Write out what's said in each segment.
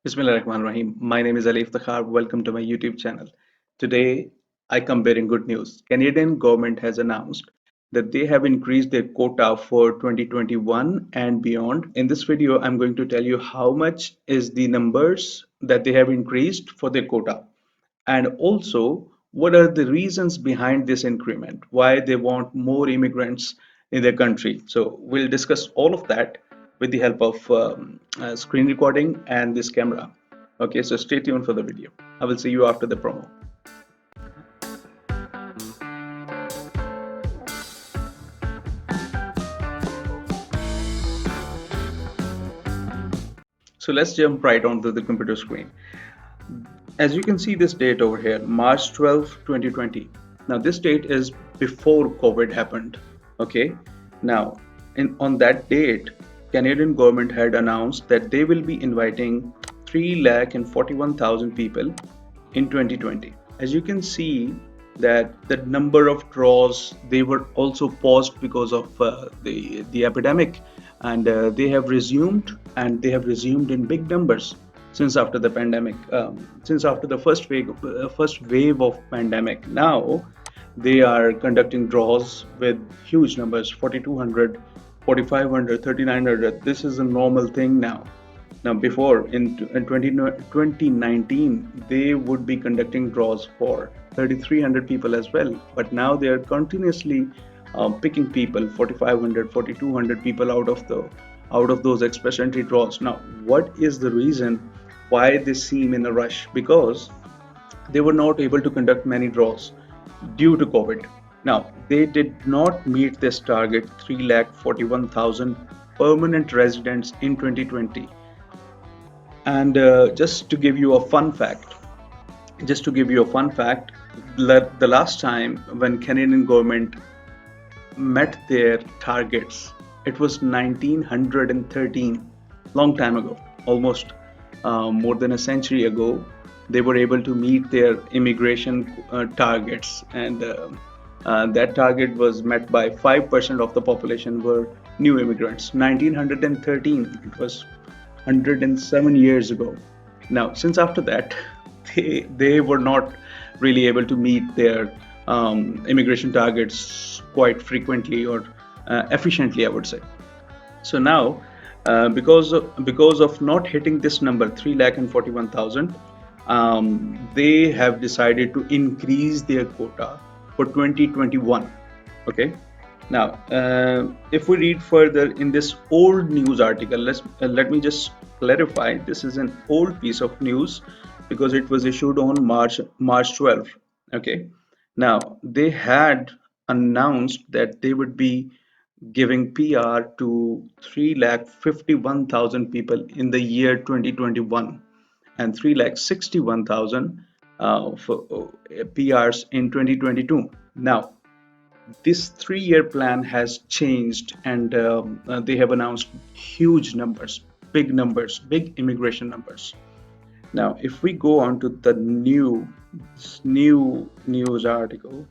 Bismillahirrahmanirrahim. My name is Iftikhar. Welcome to my YouTube channel. Today, I come bearing good news. Canadian government has announced that they have increased their quota for 2021 and beyond. In this video, I'm going to tell you how much is the numbers that they have increased for their quota, and also what are the reasons behind this increment, why they want more immigrants in their country. So we'll discuss all of that with the help of screen recording and this camera. Okay, so stay tuned for the video. I will see you after the promo. So let's jump right onto the computer screen. As you can see this date over here, March 12th, 2020. Now this date is before COVID happened. Okay. Now on that date, Canadian government had announced that they will be inviting 3,41,000 people in 2020. As you can see that the number of draws, they were also paused because of the epidemic, and they have resumed in big numbers since after the pandemic, since after the first wave of pandemic. Now they are conducting draws with huge numbers: 4,200, 4,500, 3,900. This is a normal thing now. Now, before in 2019, they would be conducting draws for 3,300 people as well. But now they are continuously picking people, 4,500, 4,200 people out of those express entry draws. Now, what is the reason why they seem in a rush? Because they were not able to conduct many draws due to COVID. Now, they did not meet this target, 3,41,000 permanent residents in 2020. And just to give you a fun fact, the last time when Canadian government met their targets, it was 1913, long time ago, almost more than a century ago. They were able to meet their immigration targets, and that target was met by 5% of the population were new immigrants. 1913, it was 107 years ago. Now, since after that, they were not really able to meet their immigration targets quite frequently or efficiently, I would say. So now, because of not hitting this number, 3,41,000, they have decided to increase their quota for 2021. Okay. Now, if we read further in this old news article, let me just clarify. This is an old piece of news because it was issued on March 12th. Okay. Now, they had announced that they would be giving PR to 3,51,000 people in the year 2021 and 3,61,000 for PRs in 2022. Now, this 3-year plan has changed, and they have announced huge numbers, big immigration numbers. Now, if we go on to the new news article,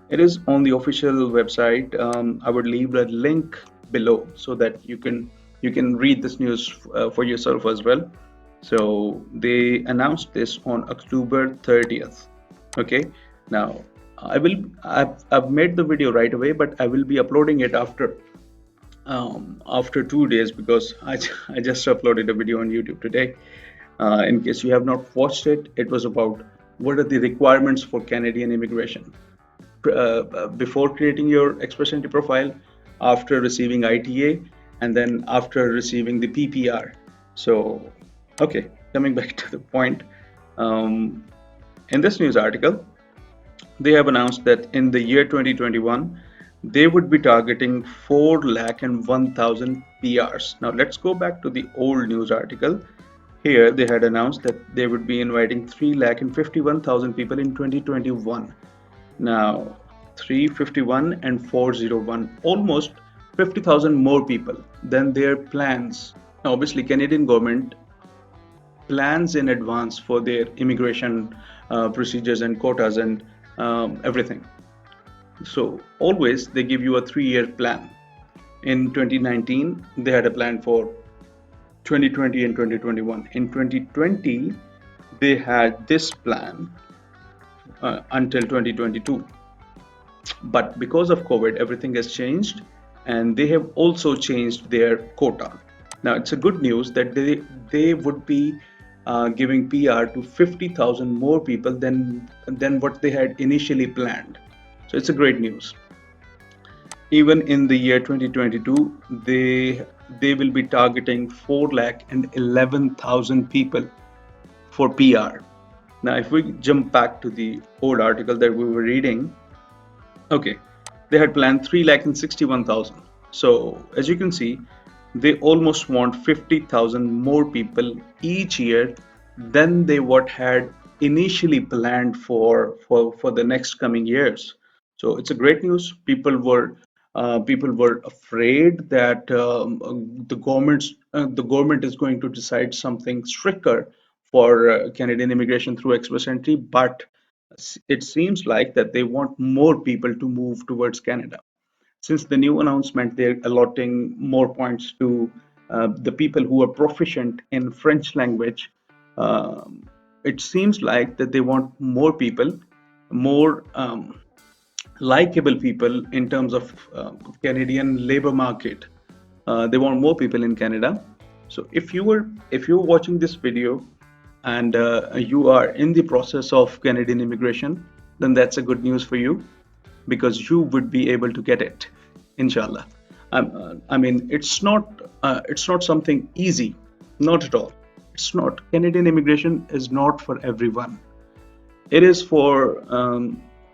it is on the official website. I would leave a link below so that you can read this news for yourself as well. So they announced this on October 30th. Okay. Now I've made the video right away, but I will be uploading it after 2 days because I just uploaded a video on YouTube today. In case you have not watched it, it was about what are the requirements for Canadian immigration before creating your express entry profile, after receiving ITA, and then after receiving the PPR. So, okay, coming back to the point, in this news article, they have announced that in the year 2021, they would be targeting 4,01,000 PRs. Now, let's go back to the old news article. Here, they had announced that they would be inviting 3,51,000 people in 2021. Now, 351 and 401, almost 50,000 more people than their plans. Now, obviously, Canadian government plans in advance for their immigration procedures and quotas and everything. So always they give you a 3-year plan. In 2019, they had a plan for 2020 and 2021. In 2020, they had this plan until 2022. But because of COVID, everything has changed, and they have also changed their quota. Now, it's a good news that they would be giving PR to 50,000 more people than what they had initially planned. So it's a great news. Even in the year 2022, they will be targeting 4 lakh and 11,000 people for PR. Now, if we jump back to the old article that we were reading, okay, they had planned 3 lakh and 61,000. So as you can see, they almost want 50,000 more people each year than they what had initially planned for the next coming years. So it's a great news. People were afraid that the government is going to decide something stricter for Canadian immigration through express entry, but it seems like that they want more people to move towards Canada. Since the new announcement, they're allotting more points to the people who are proficient in French language. Um, it seems like that they want more people, more likable people in terms of Canadian labor market. They want more people in Canada. So if you're watching this video and you are in the process of Canadian immigration, then that's a good news for you because you would be able to get it, inshallah. I mean, it's not something easy, not at all. It's not. Canadian immigration is not for everyone. It is for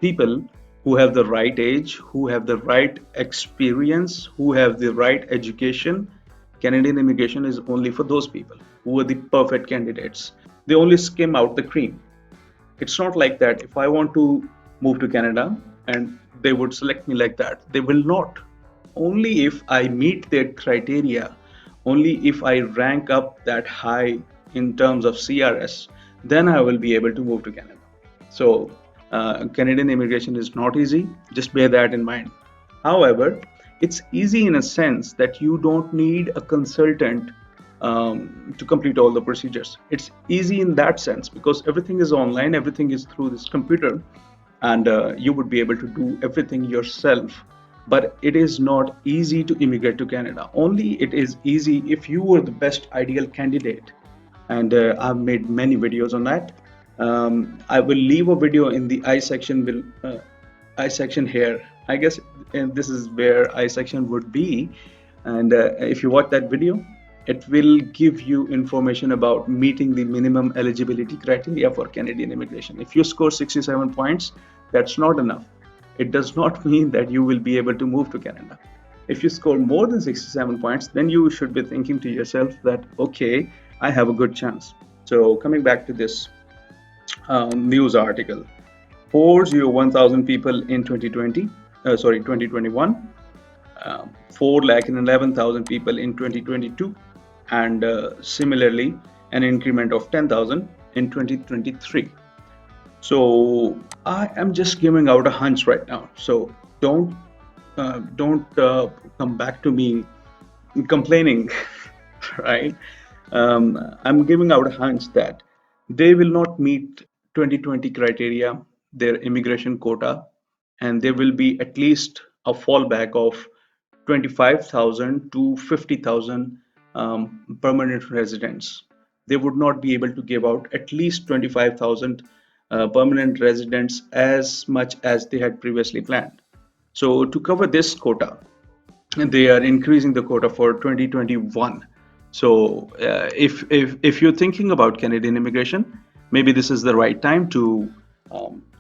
people who have the right age, who have the right experience, who have the right education. Canadian immigration is only for those people who are the perfect candidates. They only skim out the cream. It's not like that. If I want to move to Canada and they would select me like that, they will not. Only if I meet their criteria, only if I rank up that high in terms of CRS, then I will be able to move to Canada. So, Canadian immigration is not easy. Just bear that in mind. However, it's easy in a sense that you don't need a consultant to complete all the procedures. It's easy in that sense because everything is online, everything is through this computer, and you would be able to do everything yourself. But it is not easy to immigrate to Canada. Only it is easy if you were the best ideal candidate, and I've made many videos on that. I will leave a video in the I section. I section here. I guess and this is where I section would be, and if you watch that video, it will give you information about meeting the minimum eligibility criteria for Canadian immigration. If you score 67 points, that's not enough. It does not mean that you will be able to move to Canada. If you score more than 67 points, then you should be thinking to yourself that, okay, I have a good chance. So coming back to this news article, 401,000 people in 2021, 4 lakh and 11,000 people in 2022, and similarly an increment of 10,000 in 2023. So I am just giving out a hunch right now. So don't come back to me complaining, right? I'm giving out a hunch that they will not meet 2020 criteria, their immigration quota, and there will be at least a fallback of 25,000 to 50,000 permanent residents. They would not be able to give out at least 25,000 permanent residents as much as they had previously planned. So to cover this quota, they are increasing the quota for 2021. So if you're thinking about Canadian immigration, maybe this is the right time to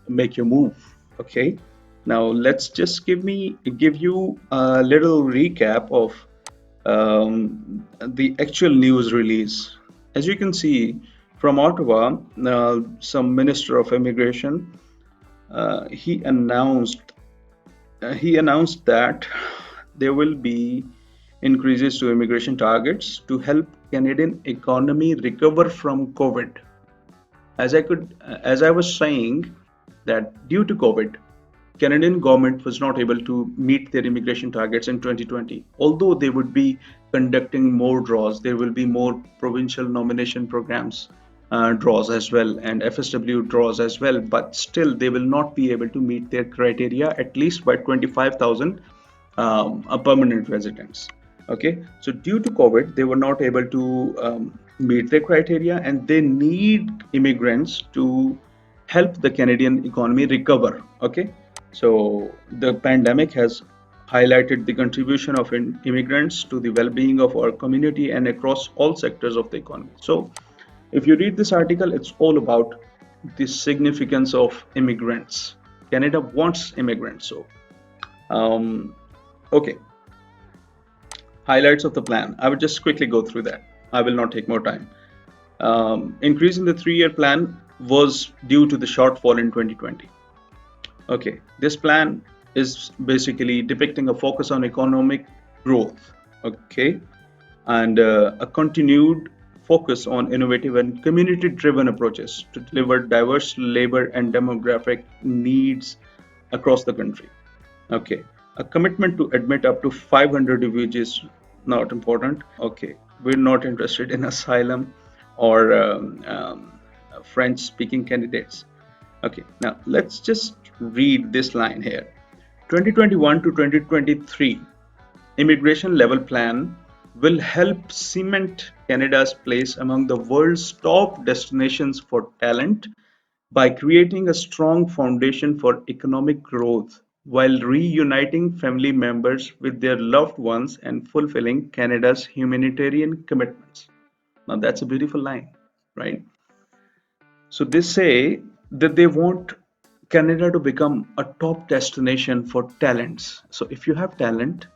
make your move. Okay. Now let's just give you a little recap of the actual news release. As you can see from Ottawa, some minister of immigration, uh, he announced he announced that there will be increases to immigration targets to help Canadian economy recover from COVID. As I was saying, that due to COVID, Canadian government was not able to meet their immigration targets in 2020. Although they would be conducting more draws, there will be more provincial nomination programs draws as well and FSW draws as well, but still they will not be able to meet their criteria at least by 25,000 permanent residents. Okay, so due to COVID, they were not able to meet their criteria, and they need immigrants to help the Canadian economy recover. Okay, so the pandemic has highlighted the contribution of immigrants to the well-being of our community and across all sectors of the economy. So, if you read this article, it's all about the significance of immigrants. Canada wants immigrants. So, um, okay, highlights of the plan. I will just quickly go through that. I will not take more time. Increase in the 3-year plan was due to the shortfall in 2020. Okay, this plan is basically depicting a focus on economic growth. Okay, and a continued focus on innovative and community driven approaches to deliver diverse labor and demographic needs across the country. Okay. A commitment to admit up to 500 refugees, not important. Okay. We're not interested in asylum or French speaking candidates. Okay. Now let's just read this line here. 2021 to 2023 immigration level plan will help cement Canada's place among the world's top destinations for talent by creating a strong foundation for economic growth while reuniting family members with their loved ones and fulfilling Canada's humanitarian commitments. Now, that's a beautiful line, right? So they say that they want Canada to become a top destination for talents. So if you have talent,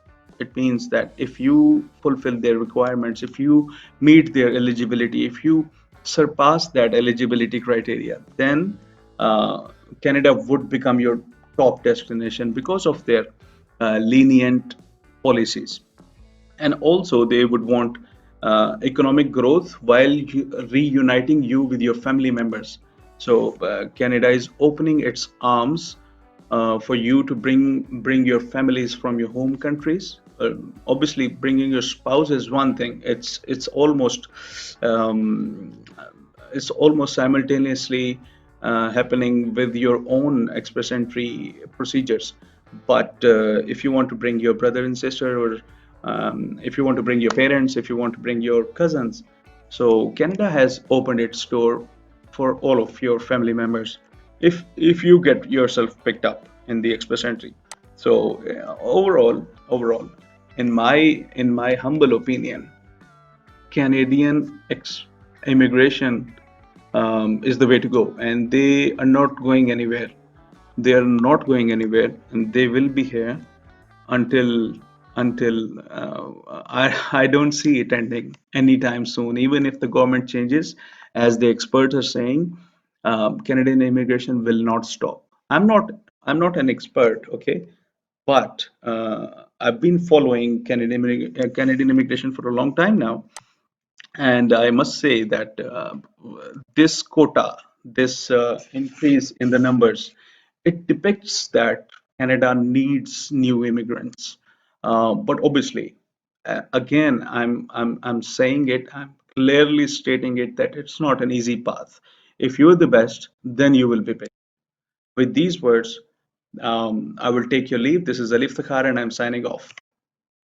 it means that if you fulfill their requirements, if you meet their eligibility, if you surpass that eligibility criteria, then uh, Canada would become your top destination because of their lenient policies. And also they would want economic growth while reuniting you with your family members. So Canada is opening its arms for you to bring your families from your home countries. Obviously, bringing your spouse is one thing. Um, it's almost simultaneously happening with your own express entry procedures. But if you want to bring your brother and sister, or if you want to bring your parents, if you want to bring your cousins, so Canada has opened its door for all of your family members. If you get yourself picked up in the express entry, so overall, in my humble opinion, Canadian immigration is the way to go, and they are not going anywhere. They are not going anywhere, and they will be here until I don't see it ending anytime soon. Even if the government changes, as the experts are saying, Canadian immigration will not stop. I'm not an expert, okay, but I've been following Canadian immigration for a long time now, and I must say that this quota, this increase in the numbers, it depicts that Canada needs new immigrants. But obviously, again, I'm saying it, I'm clearly stating it that it's not an easy path. If you're the best, then you will be picked. With these words, I will take your leave. This is Iftikhar, and I'm signing off.